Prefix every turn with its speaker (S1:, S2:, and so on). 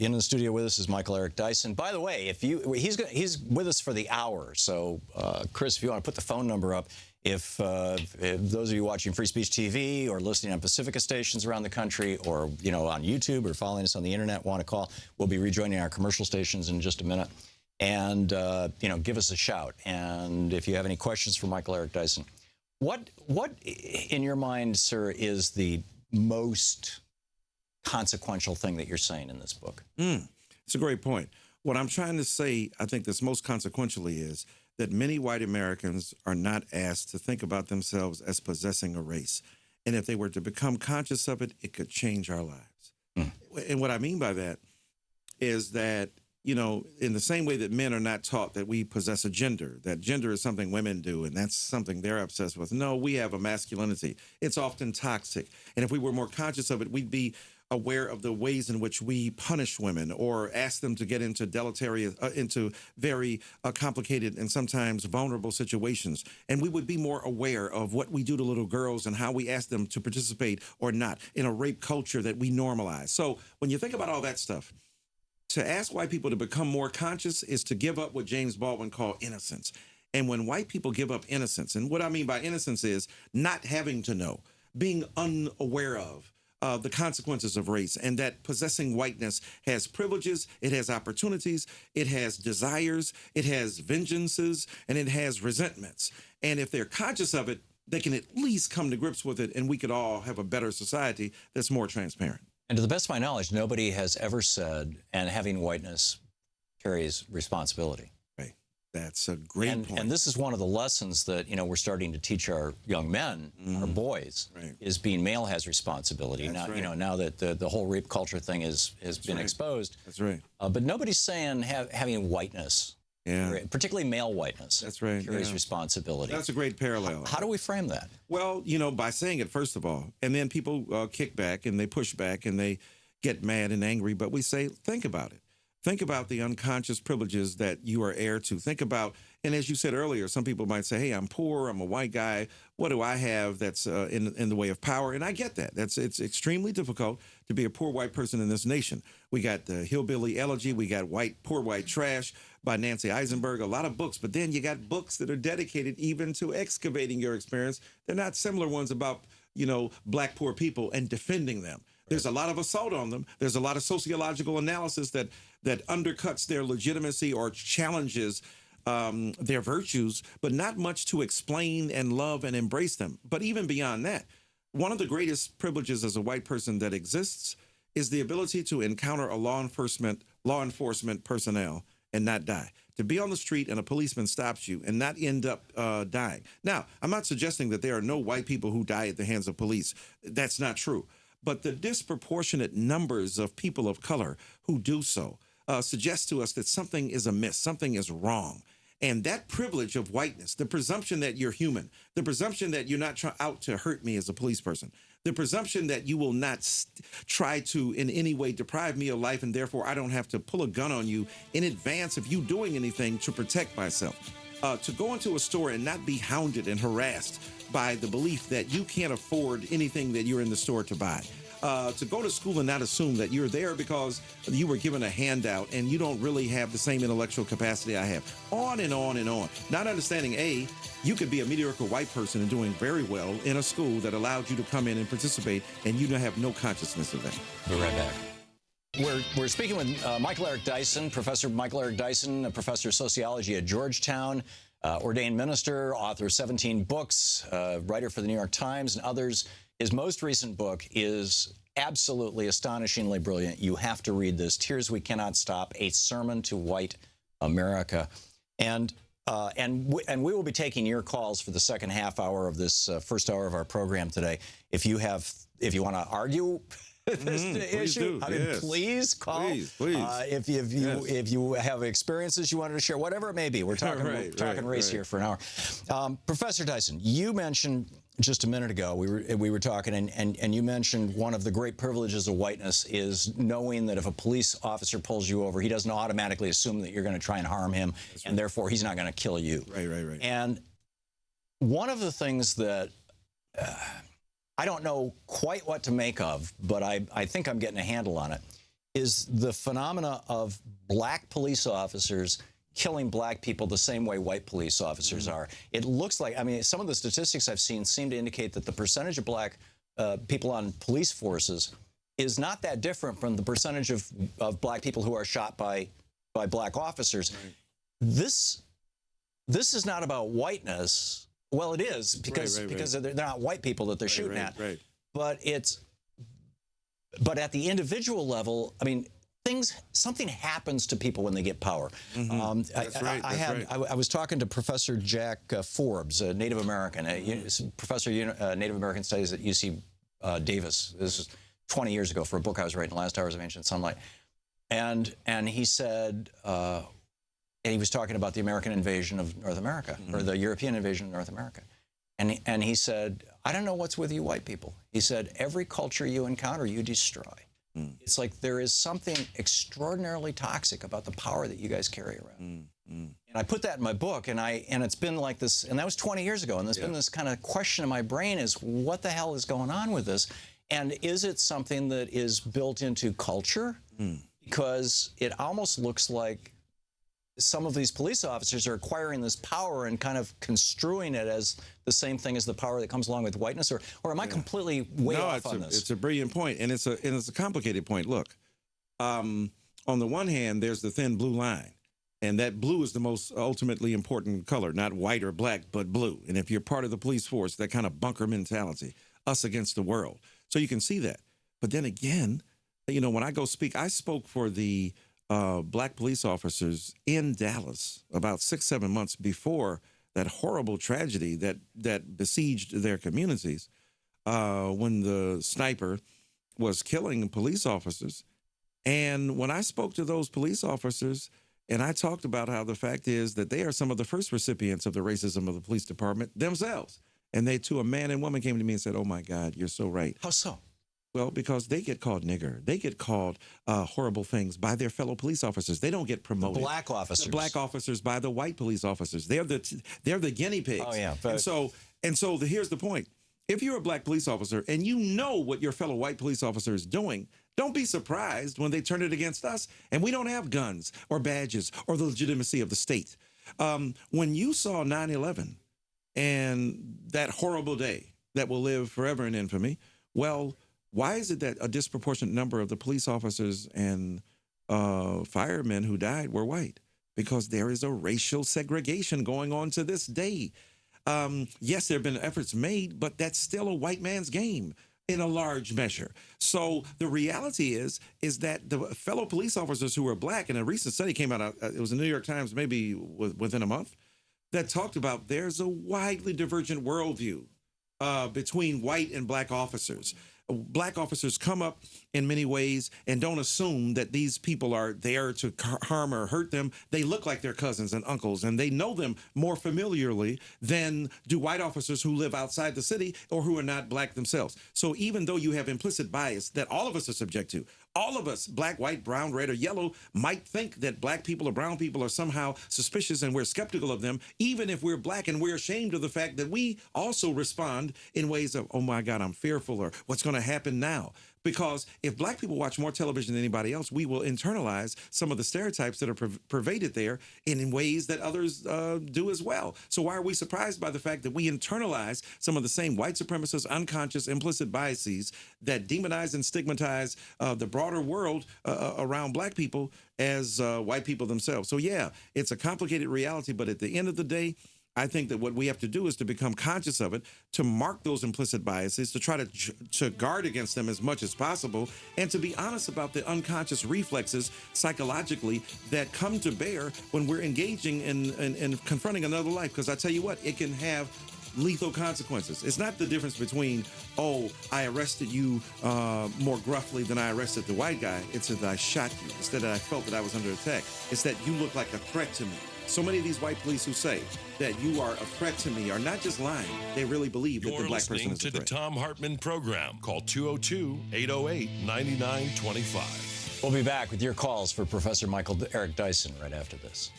S1: In the studio with us is Michael Eric Dyson. By the way, he's with us for the hour. So, Chris, if you want to put the phone number up, if those of you watching Free Speech TV or listening on Pacifica stations around the country, or on YouTube or following us on the internet, want to call, we'll be rejoining our commercial stations in just a minute. And give us a shout. And if you have any questions for Michael Eric Dyson, what in your mind, sir, is the most consequential thing that you're saying in this book?
S2: It's a great point. What I'm trying to say, I think this most consequentially, is that many white Americans are not asked to think about themselves as possessing a race. And if they were to become conscious of it, it could change our lives. And what I mean by that is that, in the same way that men are not taught that we possess a gender, that gender is something women do, and that's something they're obsessed with. No, we have a masculinity. It's often toxic. And if we were more conscious of it, we'd be aware of the ways in which we punish women or ask them to get into deleterious, into very complicated and sometimes vulnerable situations. And we would be more aware of what we do to little girls and how we ask them to participate or not in a rape culture that we normalize. So when you think about all that stuff, to ask white people to become more conscious is to give up what James Baldwin called innocence. And when white people give up innocence, and what I mean by innocence is not having to know, being unaware of the consequences of race, and that possessing whiteness has privileges, it has opportunities, it has desires, it has vengeances, and it has resentments. And if they're conscious of it, they can at least come to grips with it, and we could all have a better society that's more transparent.
S1: And to the best of my knowledge, nobody has ever said, and having whiteness carries responsibility.
S2: Right. That's a great point.
S1: And this is one of the lessons that, we're starting to teach our young men, our boys, is being male has responsibility.
S2: That's
S1: now,
S2: right.
S1: Now that the whole rape culture thing has been exposed.
S2: That's right.
S1: But nobody's saying having whiteness, particularly male whiteness, carries responsibility.
S2: That's a great parallel.
S1: How do we frame that?
S2: Well, by saying it, first of all, and then people kick back and they push back and they get mad and angry. But we say, think about it. Think about the unconscious privileges that you are heir to. Think about, and as you said earlier, some people might say, hey, I'm poor, I'm a white guy. What do I have that's in the way of power? And I get that. It's extremely difficult to be a poor white person in this nation. We got the Hillbilly Elegy. We got Poor White Trash by Nancy Eisenberg, a lot of books. But then you got books that are dedicated even to excavating your experience. They're not similar ones about, black poor people and defending them. There's a lot of assault on them. There's a lot of sociological analysis that undercuts their legitimacy or challenges their virtues, but not much to explain and love and embrace them. But even beyond that, one of the greatest privileges as a white person that exists is the ability to encounter a law enforcement personnel and not die. To be on the street and a policeman stops you and not end up dying. Now, I'm not suggesting that there are no white people who die at the hands of police. That's not true. But the disproportionate numbers of people of color who do so suggests to us that something is amiss, something is wrong. And that privilege of whiteness, the presumption that you're human, the presumption that you're not out to hurt me as a police person, the presumption that you will not try to in any way deprive me of life, and therefore I don't have to pull a gun on you in advance of you doing anything to protect myself. To go into a store and not be hounded and harassed by the belief that you can't afford anything that you're in the store to buy. To go to school and not assume that you're there because you were given a handout and you don't really have the same intellectual capacity I have. On and on and on. Not understanding, A, you could be a mediocre white person and doing very well in a school that allowed you to come in and participate, and you have no consciousness of that.
S1: We'll be right back. We're speaking with Michael Eric Dyson, Professor Michael Eric Dyson, a professor of sociology at Georgetown, ordained minister, author of 17 books, writer for the New York Times and others. His most recent book is absolutely astonishingly brilliant. You have to read this. Tears We Cannot Stop, A Sermon to White America. And we will be taking your calls for the second half hour of this first hour of our program today. If you want to argue this issue, please call.
S2: Please.
S1: If you have experiences you wanted to share, whatever it may be, we're talking race here for an hour. Professor Dyson, you mentioned just a minute ago, we were talking, and you mentioned one of the great privileges of whiteness is knowing that if a police officer pulls you over, he doesn't automatically assume that you're going to try and harm him, and therefore he's not going to kill you.
S2: Right.
S1: And one of the things that I don't know quite what to make of, but I think I'm getting a handle on it, is the phenomena of black police officers killing black people the same way white police officers are. It looks like, I mean, some of the statistics I've seen seem to indicate that the percentage of black people on police forces is not that different from the percentage of black people who are shot by black officers. Right. This is not about whiteness. Well, it is because they're not white people that they're shooting at. Right. But at the individual level, I mean, something happens to people when they get power. I was talking to Professor Jack Forbes, a Native American, professor of Native American Studies at UC Davis. This is 20 years ago for a book I was writing, Last Hours of Ancient Sunlight. And he said, and he was talking about the American invasion of North America, or the European invasion of North America. And he said, I don't know what's with you white people. He said, every culture you encounter, you destroy. It's like there is something extraordinarily toxic about the power that you guys carry around. And I put that in my book, and it's been like this, and that was 20 years ago, and there's been this kind of question in my brain is, what the hell is going on with this? And is it something that is built into culture? Because it almost looks like some of these police officers are acquiring this power and kind of construing it as the same thing as the power that comes along with whiteness, or am I completely way off on this?
S2: It's a brilliant point, and it's a complicated point. Look, on the one hand, there's the thin blue line, and that blue is the most ultimately important color, not white or black, but blue. And if you're part of the police force, that kind of bunker mentality, us against the world. So you can see that. But then again, you know, when I go speak, I spoke for the black police officers in Dallas about 6-7 months before that horrible tragedy that besieged their communities when the sniper was killing police officers. And when I spoke to those police officers, and I talked about how the fact is that they are some of the first recipients of the racism of the police department themselves. And they, too, a man and woman came to me and said, oh, my God, you're so right.
S1: How so?
S2: Well, because they get called nigger. They get called horrible things by their fellow police officers. They don't get promoted.
S1: The black officers.
S2: The black officers by the white police officers. They're the guinea pigs.
S1: Oh, yeah.
S2: But... And so here's the point. If you're a black police officer and you know what your fellow white police officer is doing, don't be surprised when they turn it against us. And we don't have guns or badges or the legitimacy of the state. When you saw 9/11 and that horrible day that will live forever in infamy, well, why is it that a disproportionate number of the police officers and firemen who died were white? Because there is a racial segregation going on to this day. Yes, there have been efforts made, but that's still a white man's game in a large measure. So the reality is that the fellow police officers who were black, and a recent study came out, it was in the New York Times maybe within a month, that talked about there's a widely divergent worldview between white and black officers. Black officers come up in many ways and don't assume that these people are there to harm or hurt them. They look like their cousins and uncles, and they know them more familiarly than do white officers who live outside the city or who are not black themselves. So even though you have implicit bias that all of us are subject to, all of us, black, white, brown, red, or yellow, might think that black people or brown people are somehow suspicious and we're skeptical of them, even if we're black and we're ashamed of the fact that we also respond in ways of, oh my God, I'm fearful, or what's going to happen now. Because if black people watch more television than anybody else, we will internalize some of the stereotypes that are pervaded there in ways that others do as well. So why are we surprised by the fact that we internalize some of the same white supremacist, unconscious, implicit biases that demonize and stigmatize the broader world around black people as white people themselves? So yeah, it's a complicated reality, but at the end of the day, I think that what we have to do is to become conscious of it, to mark those implicit biases, to try to guard against them as much as possible, and to be honest about the unconscious reflexes psychologically that come to bear when we're engaging in confronting another life. Because I tell you what, it can have lethal consequences. It's not the difference between, oh, I arrested you more gruffly than I arrested the white guy. It's that I shot you instead that I felt that I was under attack. It's that you look like a threat to me. So many of these white police who say that you are a threat to me are not just lying. They really believe that the black person is a threat.
S3: You're listening to the Thom Hartmann Program. Call 202-808-9925.
S1: We'll be back with your calls for Professor Michael Eric Dyson right after this.